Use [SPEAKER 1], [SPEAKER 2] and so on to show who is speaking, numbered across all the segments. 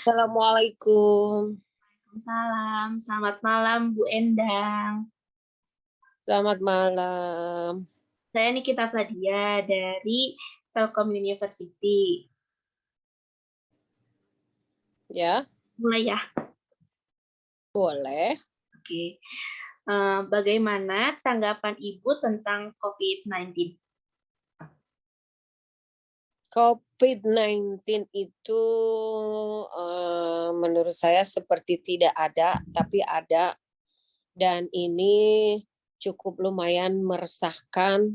[SPEAKER 1] Assalamualaikum.
[SPEAKER 2] Salam, selamat malam Bu Endang.
[SPEAKER 1] Selamat malam.
[SPEAKER 2] Saya Nikita Fadia dari Telkom University.
[SPEAKER 1] Ya,
[SPEAKER 2] Mulai ya.
[SPEAKER 1] boleh.
[SPEAKER 2] Oke. Bagaimana tanggapan Ibu tentang COVID-19?
[SPEAKER 1] COVID-19 itu menurut saya seperti tidak ada, tapi ada. Dan ini cukup lumayan meresahkan,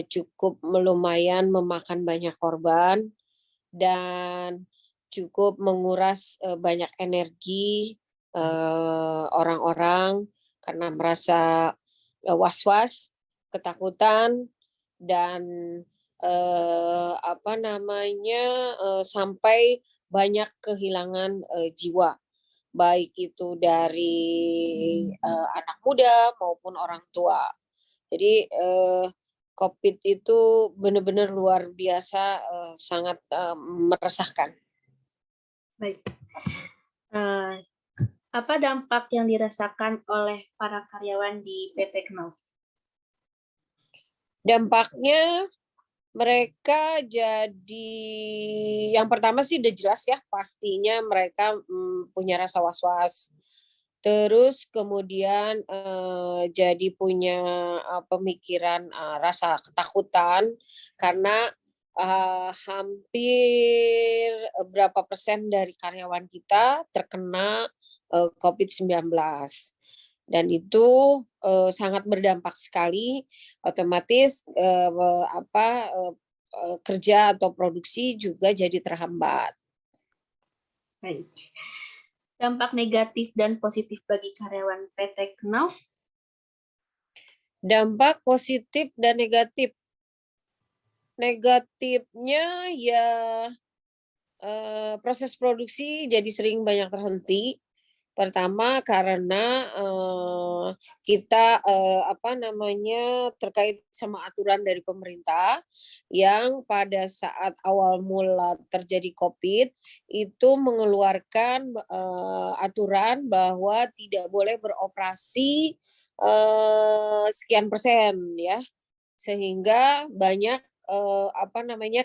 [SPEAKER 1] cukup lumayan memakan banyak korban, dan cukup menguras banyak energi orang-orang karena merasa was-was, ketakutan, dan sampai banyak kehilangan jiwa, baik itu dari anak muda maupun orang tua. Jadi COVID itu benar-benar luar biasa, sangat meresahkan.
[SPEAKER 2] Baik. Apa dampak yang dirasakan oleh para karyawan di PT Knauf?
[SPEAKER 1] Dampaknya mereka jadi, yang pertama sih udah jelas ya, pastinya mereka punya rasa was-was. Terus kemudian jadi punya pemikiran, rasa ketakutan karena hampir berapa persen dari karyawan kita terkena COVID-19. Dan itu sangat berdampak sekali, otomatis kerja atau produksi juga jadi terhambat.
[SPEAKER 2] Baik. Dampak negatif dan positif bagi karyawan PT Knauf?
[SPEAKER 1] Dampak positif dan negatif. Negatifnya ya proses produksi jadi sering banyak terhenti. Pertama karena kita terkait sama aturan dari pemerintah yang pada saat awal mula terjadi COVID itu mengeluarkan aturan bahwa tidak boleh beroperasi sekian persen ya, sehingga banyak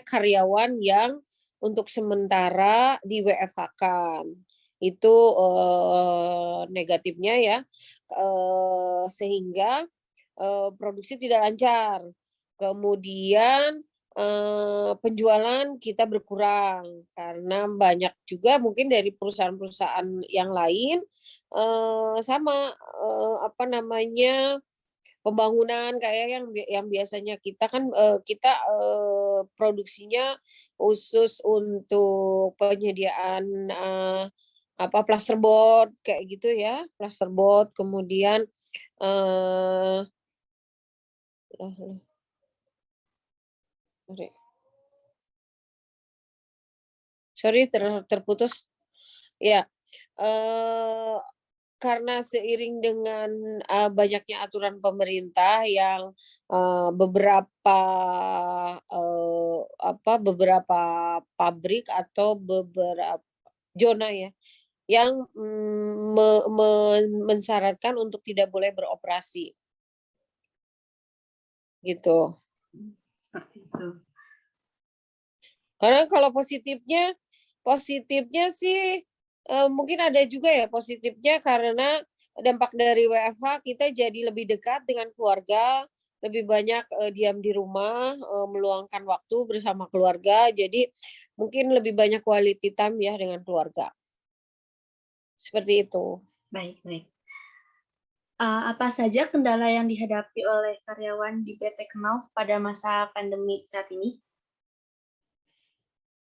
[SPEAKER 1] karyawan yang untuk sementara di WFH-kan. Itu negatifnya ya, sehingga produksi tidak lancar. Kemudian penjualan kita berkurang karena banyak juga mungkin dari perusahaan-perusahaan yang lain sama pembangunan kayak yang biasanya kita kan produksinya khusus untuk penyediaan plasterboard kayak gitu ya, plasterboard, kemudian sorry terputus. Ya, karena seiring dengan banyaknya aturan pemerintah yang beberapa beberapa pabrik atau beberapa zona ya, yang mensyaratkan untuk tidak boleh beroperasi. Gitu.
[SPEAKER 2] Seperti itu.
[SPEAKER 1] Karena kalau positifnya sih mungkin ada juga ya positifnya, karena dampak dari WFH kita jadi lebih dekat dengan keluarga, lebih banyak diam di rumah, meluangkan waktu bersama keluarga, jadi mungkin lebih banyak quality time ya dengan keluarga. Seperti itu.
[SPEAKER 2] Baik. Apa saja kendala yang dihadapi oleh karyawan di PT Knauf pada masa pandemi saat ini?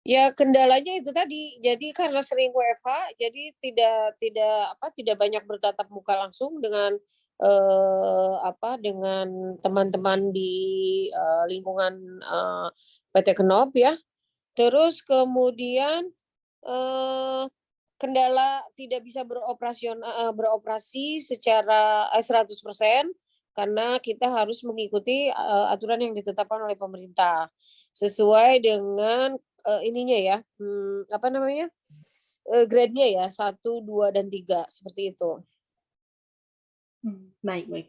[SPEAKER 1] Ya kendalanya itu tadi, jadi karena sering WFH, jadi tidak banyak bertatap muka langsung dengan dengan teman-teman di lingkungan PT Knauf ya. Terus kemudian kendala tidak bisa beroperasi secara 100% karena kita harus mengikuti aturan yang ditetapkan oleh pemerintah sesuai dengan ininya ya, grade-nya ya, 1, 2, dan 3, seperti itu.
[SPEAKER 2] Baik baik.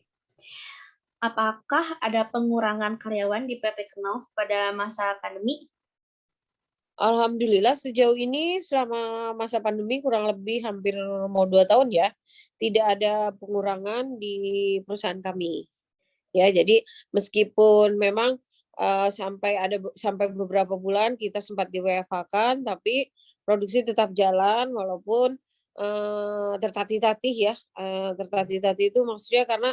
[SPEAKER 2] Apakah ada pengurangan karyawan di PT Knauf pada masa pandemi?
[SPEAKER 1] Alhamdulillah sejauh ini selama masa pandemi kurang lebih hampir mau 2 tahun ya, tidak ada pengurangan di perusahaan kami. Ya, jadi meskipun memang, sampai beberapa bulan kita sempat di-WFH-kan, tapi produksi tetap jalan walaupun, tertatih-tatih ya, tertatih-tatih itu maksudnya karena,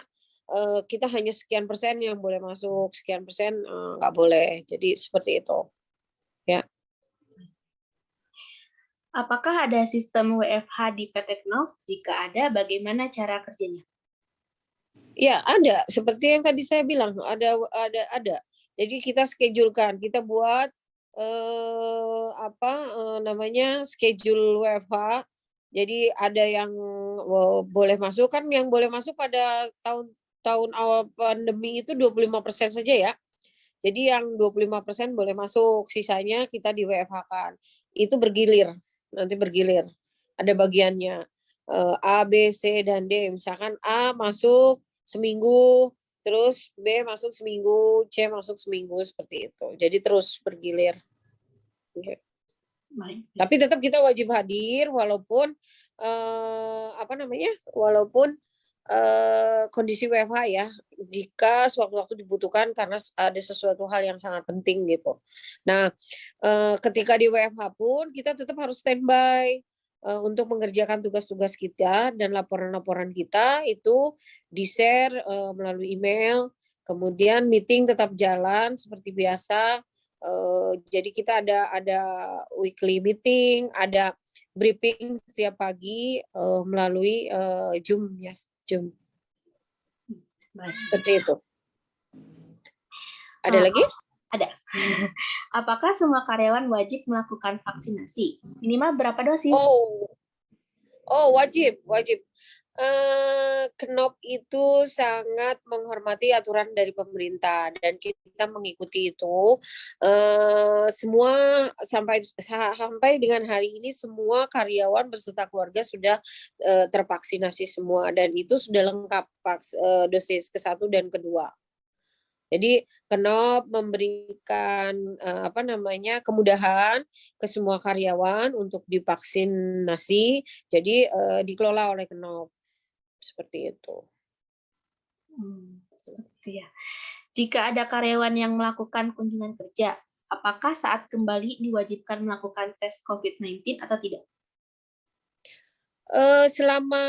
[SPEAKER 1] kita hanya sekian persen yang boleh masuk, sekian persen, nggak boleh. Jadi seperti itu, ya.
[SPEAKER 2] Apakah ada sistem WFH di PT Knauf? Jika ada, bagaimana cara kerjanya?
[SPEAKER 1] Ya ada, seperti yang tadi saya bilang, ada. Jadi kita schedule-kan, kita buat, namanya, schedule WFH. Jadi ada yang, boleh masuk, kan yang boleh masuk pada tahun awal pandemi itu 25% saja ya. Jadi yang 25% boleh masuk, sisanya kita di-WFH-kan. Itu bergilir, nanti bergilir, ada bagiannya, A, B, C, dan D. Misalkan A masuk seminggu, terus B masuk seminggu, C masuk seminggu, seperti itu. Jadi terus bergilir.
[SPEAKER 2] Baik.
[SPEAKER 1] Tapi tetap kita wajib hadir walaupun, walaupun, kondisi WFH ya, jika sewaktu-waktu dibutuhkan karena ada sesuatu hal yang sangat penting gitu. Nah, ketika di WFH pun kita tetap harus standby, untuk mengerjakan tugas-tugas kita dan laporan-laporan kita itu di-share, melalui email, kemudian meeting tetap jalan seperti biasa. Jadi kita ada weekly meeting, ada briefing setiap pagi, melalui, Zoom ya, Zoom.
[SPEAKER 2] Baik.
[SPEAKER 1] Seperti itu. Ada lagi?
[SPEAKER 2] Ada. Apakah semua karyawan wajib melakukan vaksinasi? Minimal berapa dosis?
[SPEAKER 1] Wajib wajib. Knop itu sangat menghormati aturan dari pemerintah dan kita mengikuti itu. Semua sampai dengan hari ini semua karyawan beserta keluarga sudah, tervaksinasi semua dan itu sudah lengkap dosis ke-1 dan kedua. Jadi Knop memberikan, kemudahan ke semua karyawan untuk divaksinasi, jadi, dikelola oleh Knop, seperti itu.
[SPEAKER 2] Seperti ya. Jika ada karyawan yang melakukan kunjungan kerja, apakah saat kembali diwajibkan melakukan tes COVID-19 atau tidak?
[SPEAKER 1] Selama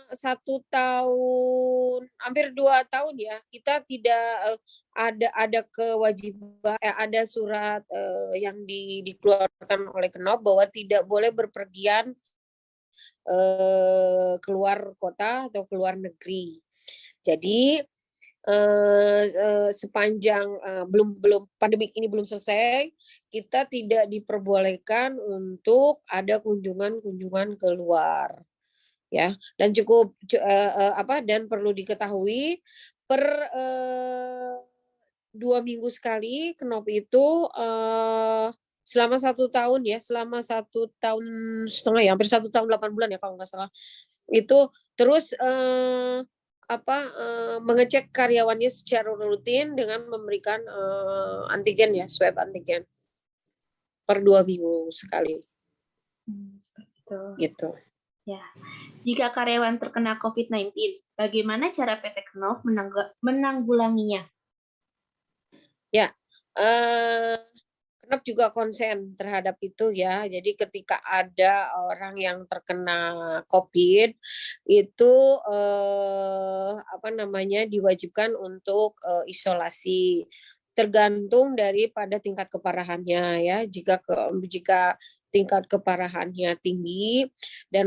[SPEAKER 1] 1 tahun, hampir 2 tahun ya, kita tidak, ada kewajiban ada surat, yang dikeluarkan oleh Knop bahwa tidak boleh berpergian, keluar kota atau keluar negeri. Jadi, sepanjang, belum pandemik ini belum selesai, kita tidak diperbolehkan untuk ada kunjungan-kunjungan keluar, ya. Dan dan perlu diketahui per, 2 minggu sekali Knop itu, selama 1 tahun ya, selama 1,5 tahun ya, hampir 1 tahun 8 bulan ya kalau nggak salah, itu terus, mengecek karyawannya secara rutin dengan memberikan, antigen ya, swab antigen. Per 2 minggu sekali.
[SPEAKER 2] Seperti itu.
[SPEAKER 1] Gitu.
[SPEAKER 2] Ya. Jika karyawan terkena COVID-19, bagaimana cara PT Knop menanggulanginya?
[SPEAKER 1] Ya, Knop juga konsen terhadap itu ya. Jadi ketika ada orang yang terkena COVID, itu, diwajibkan untuk, isolasi. Tergantung daripada tingkat keparahannya ya. Jika tingkat keparahannya tinggi dan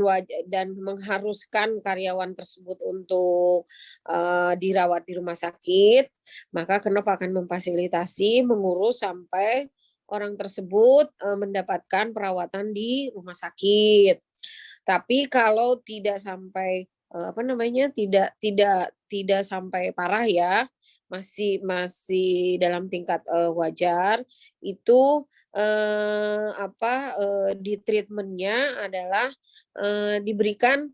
[SPEAKER 1] mengharuskan karyawan tersebut untuk, dirawat di rumah sakit, maka Knop akan memfasilitasi mengurus sampai orang tersebut, mendapatkan perawatan di rumah sakit. Tapi kalau tidak sampai, tidak sampai parah ya, masih dalam tingkat, wajar, itu, di treatmentnya adalah diberikan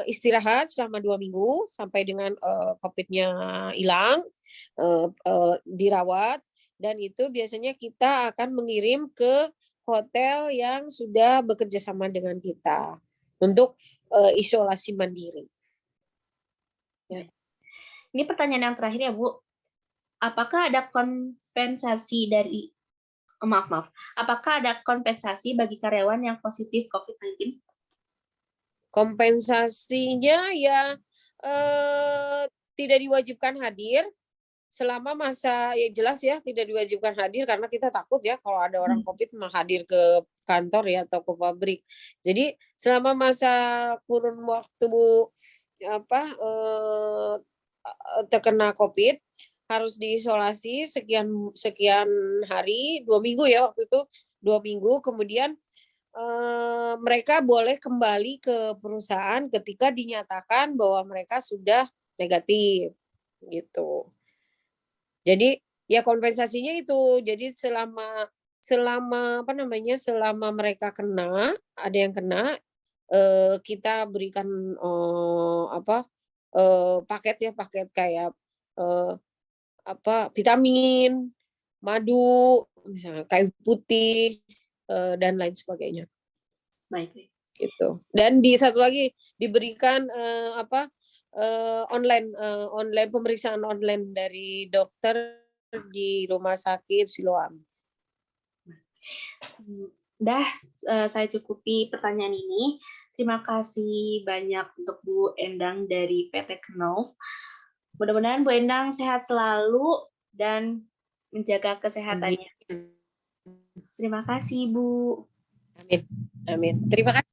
[SPEAKER 1] istirahat selama 2 minggu sampai dengan COVID-nya hilang, dirawat, dan itu biasanya kita akan mengirim ke hotel yang sudah bekerja sama dengan kita untuk isolasi mandiri. Ya.
[SPEAKER 2] Ini pertanyaan yang terakhir ya, Bu. Apakah ada kompensasi dari maaf. Apakah ada kompensasi bagi karyawan yang positif COVID-19?
[SPEAKER 1] Kompensasinya ya tidak diwajibkan hadir selama masa, ya jelas ya tidak diwajibkan hadir karena kita takut ya kalau ada orang COVID mah hadir ke kantor ya atau ke pabrik. Jadi selama masa kurun waktu terkena COVID harus diisolasi sekian hari, 2 minggu ya waktu itu, 2 minggu. Kemudian mereka boleh kembali ke perusahaan ketika dinyatakan bahwa mereka sudah negatif, gitu. Jadi ya kompensasinya itu, jadi selama mereka kena, ada yang kena, kita berikan paket kayak vitamin, madu, misalnya kayu putih, dan lain sebagainya.
[SPEAKER 2] Baik.
[SPEAKER 1] Gitu. Dan satu lagi diberikan online pemeriksaan online dari dokter di rumah sakit Siloam.
[SPEAKER 2] Udah, saya cukupi pertanyaan ini. Terima kasih banyak untuk Bu Endang dari PT Knauf. Mudah-mudahan Bu Endang sehat selalu dan menjaga kesehatannya. Terima kasih, Bu.
[SPEAKER 1] Amin. Terima kasih.